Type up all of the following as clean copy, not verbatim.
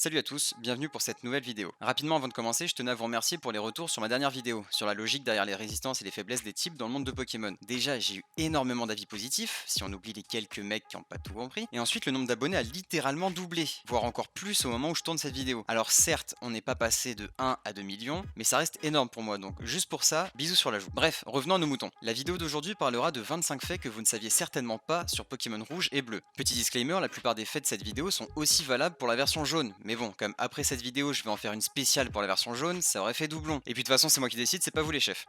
Salut à tous, bienvenue pour cette nouvelle vidéo. Rapidement avant de commencer, je tenais à vous remercier pour les retours sur ma dernière vidéo, sur la logique derrière les résistances et les faiblesses des types dans le monde de Pokémon. Déjà, j'ai eu énormément d'avis positifs, si on oublie les quelques mecs qui n'ont pas tout compris, et ensuite le nombre d'abonnés a littéralement doublé, voire encore plus au moment où je tourne cette vidéo. Alors certes, on n'est pas passé de 1 à 2 millions, mais ça reste énorme pour moi, donc juste pour ça, bisous sur la joue. Bref, revenons à nos moutons. La vidéo d'aujourd'hui parlera de 25 faits que vous ne saviez certainement pas sur Pokémon rouge et bleu. Petit disclaimer, la plupart des faits de cette vidéo sont aussi valables pour la version jaune, mais bon, comme après cette vidéo je vais en faire une spéciale pour la version jaune, ça aurait fait doublon. Et puis de toute façon c'est moi qui décide, c'est pas vous les chefs.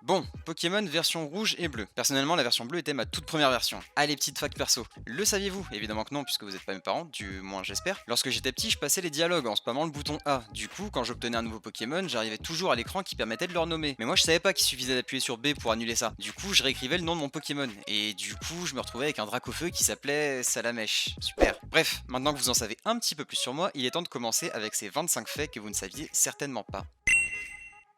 Bon, Pokémon version rouge et bleu. Personnellement la version bleue était ma toute première version. Allez, petite fac perso. Le saviez-vous? Évidemment que non, puisque vous n'êtes pas mes parents, du moins j'espère. Lorsque j'étais petit, je passais les dialogues en spammant le bouton A. Du coup, quand j'obtenais un nouveau Pokémon, j'arrivais toujours à l'écran qui permettait de le renommer. Mais moi je savais pas qu'il suffisait d'appuyer sur B pour annuler ça. Du coup, je réécrivais le nom de mon Pokémon. Et du coup, je me retrouvais avec un Dracofeu qui s'appelait Salamèche. Super. Bref, maintenant que vous en savez un petit peu plus sur moi, il est temps de commencer avec ces 25 faits que vous ne saviez certainement pas.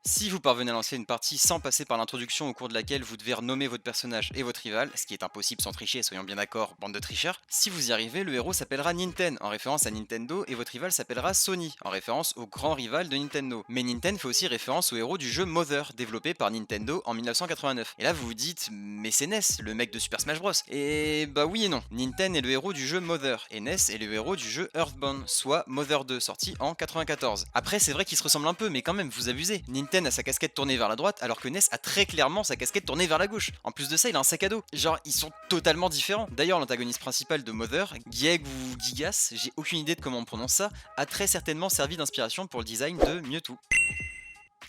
Si vous parvenez à lancer une partie sans passer par l'introduction au cours de laquelle vous devez renommer votre personnage et votre rival, ce qui est impossible sans tricher, soyons bien d'accord, bande de tricheurs, si vous y arrivez, le héros s'appellera Ninten, en référence à Nintendo, et votre rival s'appellera Sony, en référence au grand rival de Nintendo. Mais Ninten fait aussi référence au héros du jeu Mother, développé par Nintendo en 1989. Et là vous vous dites, mais c'est Ness, le mec de Super Smash Bros. Et bah oui et non, Ninten est le héros du jeu Mother, et Ness est le héros du jeu Earthbound, soit Mother 2, sorti en 94. Après c'est vrai qu'ils se ressemblent un peu, mais quand même, vous abusez. Ninten a sa casquette tournée vers la droite, alors que Ness a très clairement sa casquette tournée vers la gauche. En plus de ça, il a un sac à dos. Genre, ils sont totalement différents. D'ailleurs, l'antagoniste principal de Mother, Gieg ou Gigas, j'ai aucune idée de comment on prononce ça, a très certainement servi d'inspiration pour le design de Mewtwo.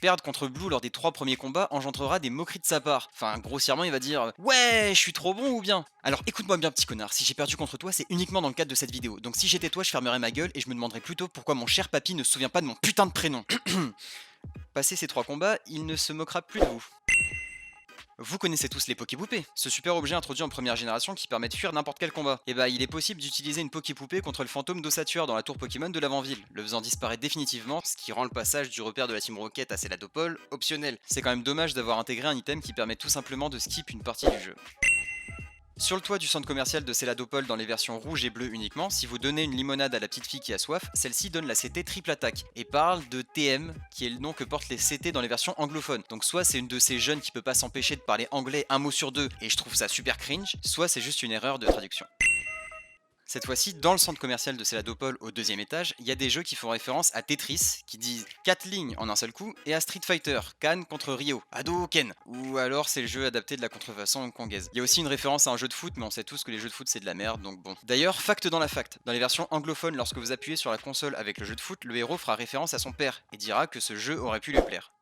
Perdre contre Blue lors des 3 premiers combats engendrera des moqueries de sa part. Enfin, grossièrement, il va dire ouais, je suis trop bon ou bien. Alors écoute-moi bien, petit connard, si j'ai perdu contre toi, c'est uniquement dans le cadre de cette vidéo. Donc si j'étais toi, je fermerais ma gueule et je me demanderais plutôt pourquoi mon cher papy ne se souvient pas de mon putain de prénom. Passé ces 3 combats, il ne se moquera plus de vous. Vous connaissez tous les Poképoupées, ce super objet introduit en première génération qui permet de fuir n'importe quel combat. Et bah il est possible d'utiliser une Poképoupée contre le fantôme d'Ossatueur dans la tour Pokémon de l'avant-ville, le faisant disparaître définitivement, ce qui rend le passage du repère de la Team Rocket à Céladopole optionnel. C'est quand même dommage d'avoir intégré un item qui permet tout simplement de skip une partie du jeu. Sur le toit du centre commercial de Céladopole dans les versions rouge et bleu uniquement, si vous donnez une limonade à la petite fille qui a soif, celle-ci donne la CT triple attaque et parle de TM, qui est le nom que portent les CT dans les versions anglophones. Donc soit c'est une de ces jeunes qui peut pas s'empêcher de parler anglais un mot sur deux et je trouve ça super cringe, soit c'est juste une erreur de traduction. Cette fois-ci, dans le centre commercial de Céladopole au 2e étage, il y a des jeux qui font référence à Tetris, qui disent 4 lignes en un seul coup, et à Street Fighter, Kan contre Ryo, Hadouken, ou alors c'est le jeu adapté de la contrefaçon hongkongaise. Il y a aussi une référence à un jeu de foot, mais on sait tous que les jeux de foot c'est de la merde, donc bon. D'ailleurs, fact dans la fact, dans les versions anglophones, lorsque vous appuyez sur la console avec le jeu de foot, le héros fera référence à son père, et dira que ce jeu aurait pu lui plaire.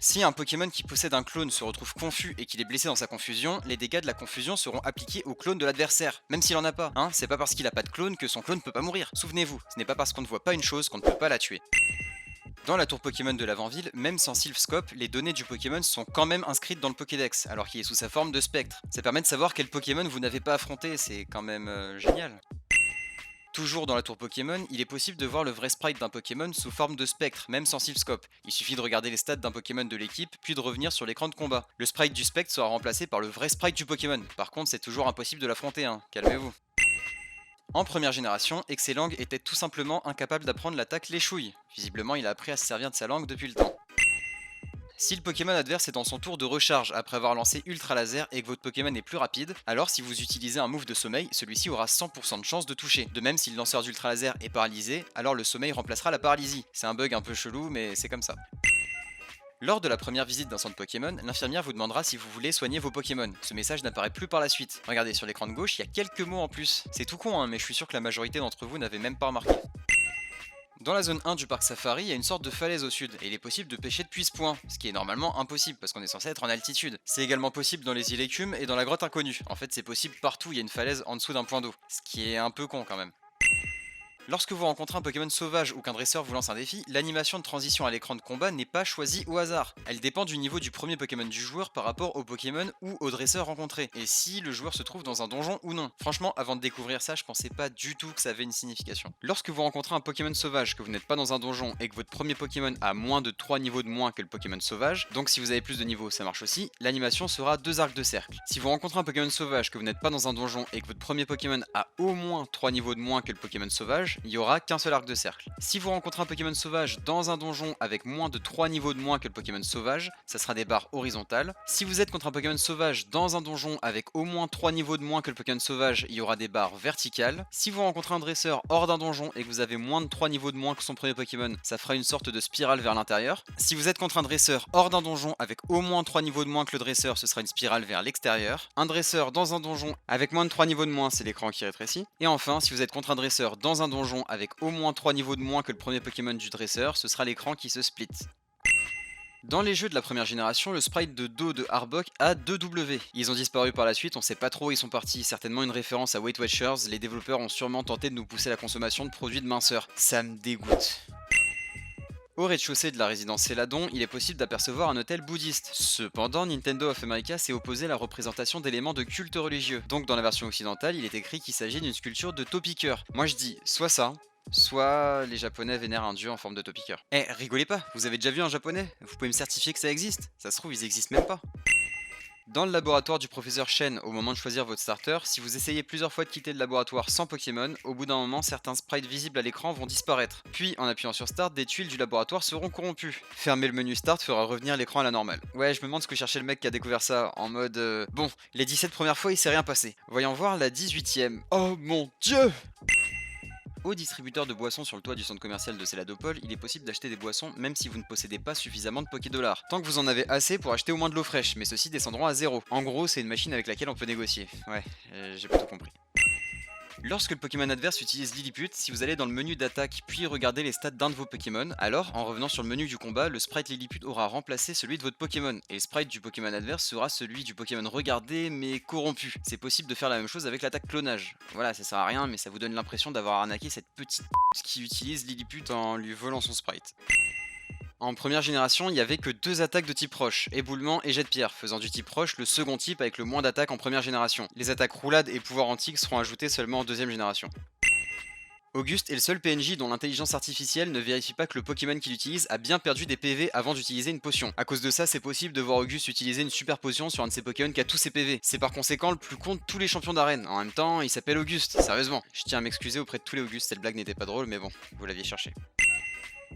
Si un Pokémon qui possède un clone se retrouve confus et qu'il est blessé dans sa confusion, les dégâts de la confusion seront appliqués au clone de l'adversaire, même s'il en a pas. Hein, c'est pas parce qu'il a pas de clone que son clone peut pas mourir. Souvenez-vous, ce n'est pas parce qu'on ne voit pas une chose qu'on ne peut pas la tuer. Dans la tour Pokémon de l'avant-ville, même sans Silphscope, les données du Pokémon sont quand même inscrites dans le Pokédex, alors qu'il est sous sa forme de spectre. Ça permet de savoir quel Pokémon vous n'avez pas affronté, c'est quand même génial. Toujours dans la tour Pokémon, il est possible de voir le vrai sprite d'un Pokémon sous forme de spectre, même sans Silphscope. Il suffit de regarder les stats d'un Pokémon de l'équipe, puis de revenir sur l'écran de combat. Le sprite du spectre sera remplacé par le vrai sprite du Pokémon. Par contre, c'est toujours impossible de l'affronter, hein, calmez-vous. En première génération, Excellang était tout simplement incapable d'apprendre l'attaque l'échouille. Visiblement, il a appris à se servir de sa langue depuis le temps. Si le Pokémon adverse est dans son tour de recharge après avoir lancé Ultra Laser et que votre Pokémon est plus rapide, alors si vous utilisez un move de sommeil, celui-ci aura 100% de chance de toucher. De même, si le lanceur d'Ultra Laser est paralysé, alors le sommeil remplacera la paralysie. C'est un bug un peu chelou, mais c'est comme ça. Lors de la première visite d'un centre Pokémon, l'infirmière vous demandera si vous voulez soigner vos Pokémon. Ce message n'apparaît plus par la suite. Regardez, sur l'écran de gauche, il y a quelques mots en plus. C'est tout con, hein, mais je suis sûr que la majorité d'entre vous n'avait même pas remarqué. Dans la zone 1 du parc Safari, il y a une sorte de falaise au sud, et il est possible de pêcher depuis ce point, ce qui est normalement impossible parce qu'on est censé être en altitude. C'est également possible dans les îles Écumes et dans la grotte inconnue. En fait, c'est possible partout, il y a une falaise en dessous d'un point d'eau, ce qui est un peu con quand même. Lorsque vous rencontrez un Pokémon sauvage ou qu'un dresseur vous lance un défi, l'animation de transition à l'écran de combat n'est pas choisie au hasard. Elle dépend du niveau du premier Pokémon du joueur par rapport au Pokémon ou au dresseur rencontré, et si le joueur se trouve dans un donjon ou non. Franchement, avant de découvrir ça, je pensais pas du tout que ça avait une signification. Lorsque vous rencontrez un Pokémon sauvage, que vous n'êtes pas dans un donjon et que votre premier Pokémon a moins de 3 niveaux de moins que le Pokémon sauvage, donc si vous avez plus de niveaux, ça marche aussi, l'animation sera 2 arcs de cercle. Si vous rencontrez un Pokémon sauvage, que vous n'êtes pas dans un donjon et que votre premier Pokémon a au moins 3 niveaux de moins que le Pokémon sauvage, il y aura qu'un seul arc de cercle. Si vous rencontrez un Pokémon sauvage dans un donjon avec moins de 3 niveaux de moins que le Pokémon sauvage, ça sera des barres horizontales. Si vous êtes contre un Pokémon sauvage dans un donjon avec au moins 3 niveaux de moins que le Pokémon sauvage, il y aura des barres verticales. Si vous rencontrez un dresseur hors d'un donjon et que vous avez moins de 3 niveaux de moins que son premier Pokémon, ça fera une sorte de spirale vers l'intérieur. Si vous êtes contre un dresseur hors d'un donjon avec au moins 3 niveaux de moins que le dresseur, ce sera une spirale vers l'extérieur. Un dresseur dans un donjon avec moins de 3 niveaux de moins, c'est l'écran qui rétrécit. Et enfin, si vous êtes contre un dresseur dans un donjon avec au moins 3 niveaux de moins que le premier Pokémon du dresseur, ce sera l'écran qui se split. Dans les jeux de la première génération, le sprite de dos de Arbok a 2 W. Ils ont disparu par la suite, on sait pas trop où ils sont partis, certainement une référence à Weight Watchers, les développeurs ont sûrement tenté de nous pousser à la consommation de produits de minceur. Ça me dégoûte. Au rez-de-chaussée de la résidence Céladon, il est possible d'apercevoir un hôtel bouddhiste. Cependant, Nintendo of America s'est opposé à la représentation d'éléments de culte religieux. Donc dans la version occidentale, il est écrit qu'il s'agit d'une sculpture de Topiqueur. Moi je dis soit ça, soit les japonais vénèrent un dieu en forme de Topiqueur. Eh, rigolez pas, vous avez déjà vu un japonais? Vous pouvez me certifier que ça existe? Ça se trouve, ils existent même pas. Dans le laboratoire du professeur Shen, au moment de choisir votre starter, si vous essayez plusieurs fois de quitter le laboratoire sans Pokémon, au bout d'un moment, certains sprites visibles à l'écran vont disparaître. Puis, en appuyant sur Start, des tuiles du laboratoire seront corrompues. Fermer le menu Start fera revenir l'écran à la normale. Ouais, je me demande ce que cherchait le mec qui a découvert ça, en mode bon, les 17 premières fois, il s'est rien passé. Voyons voir la 18ème. Oh mon dieu! Au distributeur de boissons sur le toit du centre commercial de Céladopol, il est possible d'acheter des boissons même si vous ne possédez pas suffisamment de Pokédollars. Tant que vous en avez assez pour acheter au moins de l'eau fraîche, mais ceux-ci descendront à 0. En gros, c'est une machine avec laquelle on peut négocier. Ouais, j'ai pas tout compris. Lorsque le Pokémon adverse utilise Lilliput, si vous allez dans le menu d'attaque puis regardez les stats d'un de vos Pokémon, alors en revenant sur le menu du combat, le sprite Lilliput aura remplacé celui de votre Pokémon, et le sprite du Pokémon adverse sera celui du Pokémon regardé mais corrompu. C'est possible de faire la même chose avec l'attaque clonage. Voilà, ça sert à rien, mais ça vous donne l'impression d'avoir arnaqué cette petite qui utilise Lilliput en lui volant son sprite. En première génération, il n'y avait que 2 attaques de type roche, éboulement et jet de pierre, faisant du type roche le second type avec le moins d'attaques en première génération. Les attaques roulade et pouvoir antique seront ajoutées seulement en deuxième génération. Auguste est le seul PNJ dont l'intelligence artificielle ne vérifie pas que le Pokémon qu'il utilise a bien perdu des PV avant d'utiliser une potion. À cause de ça, c'est possible de voir Auguste utiliser une super potion sur un de ses Pokémon qui a tous ses PV. C'est par conséquent le plus con de tous les champions d'arène. En même temps, il s'appelle Auguste, sérieusement. Je tiens à m'excuser auprès de tous les Augustes, cette blague n'était pas drôle, mais bon, vous l'aviez cherché.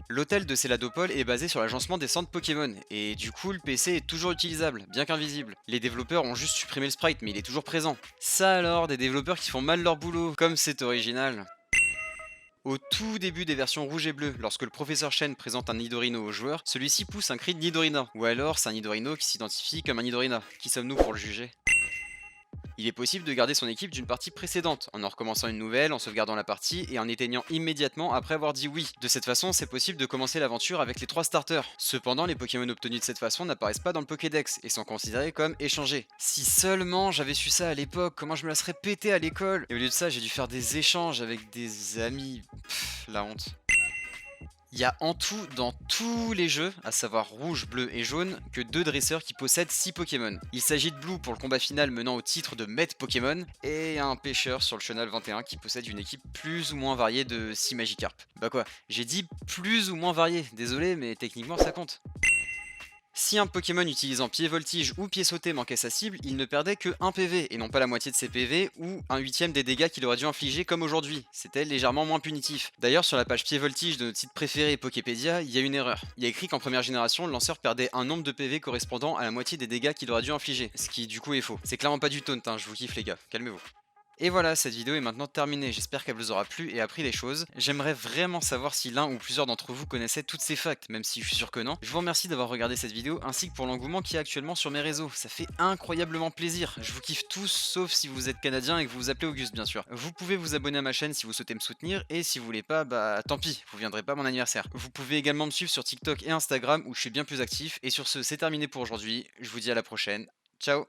L'hôtel de Céladopol est basé sur l'agencement des centres Pokémon, et du coup le PC est toujours utilisable, bien qu'invisible. Les développeurs ont juste supprimé le sprite, mais il est toujours présent. Ça alors, des développeurs qui font mal leur boulot, comme c'est original. Au tout début des versions rouge et bleu, lorsque le professeur Shen présente un Nidorino au joueur, celui-ci pousse un cri de Nidorina. Ou alors c'est un Nidorino qui s'identifie comme un Nidorina. Qui sommes-nous pour le juger? Il est possible de garder son équipe d'une partie précédente, en recommençant une nouvelle, en sauvegardant la partie et en éteignant immédiatement après avoir dit oui. De cette façon, c'est possible de commencer l'aventure avec les 3 starters. Cependant, les Pokémon obtenus de cette façon n'apparaissent pas dans le Pokédex et sont considérés comme échangés. Si seulement j'avais su ça à l'époque, comment je me la serais pété à l'école. Et au lieu de ça, j'ai dû faire des échanges avec des amis. Pff, la honte. Il y a en tout, dans tous les jeux, à savoir rouge, bleu et jaune, que 2 dresseurs qui possèdent 6 Pokémon. Il s'agit de Blue pour le combat final menant au titre de Maître Pokémon, et un pêcheur sur le Chenal 21 qui possède une équipe plus ou moins variée de 6 Magikarp. Bah quoi, j'ai dit plus ou moins variée, désolé mais techniquement ça compte. Si un Pokémon utilisant pied voltige ou pied sauté manquait sa cible, il ne perdait que 1 PV et non pas la moitié de ses PV ou un huitième des dégâts qu'il aurait dû infliger comme aujourd'hui. C'était légèrement moins punitif. D'ailleurs sur la page pied voltige de notre site préféré Poképédia, il y a une erreur. Il y a écrit qu'en première génération, le lanceur perdait un nombre de PV correspondant à la moitié des dégâts qu'il aurait dû infliger. Ce qui du coup est faux. C'est clairement pas du taunt, hein, je vous kiffe les gars, calmez-vous. Et voilà, cette vidéo est maintenant terminée, j'espère qu'elle vous aura plu et appris des choses. J'aimerais vraiment savoir si l'un ou plusieurs d'entre vous connaissaient toutes ces facts, même si je suis sûr que non. Je vous remercie d'avoir regardé cette vidéo, ainsi que pour l'engouement qu'il y a actuellement sur mes réseaux. Ça fait incroyablement plaisir. Je vous kiffe tous, sauf si vous êtes canadien et que vous vous appelez Auguste, bien sûr. Vous pouvez vous abonner à ma chaîne si vous souhaitez me soutenir, et si vous voulez pas, bah tant pis, vous viendrez pas à mon anniversaire. Vous pouvez également me suivre sur TikTok et Instagram, où je suis bien plus actif. Et sur ce, c'est terminé pour aujourd'hui. Je vous dis à la prochaine. Ciao!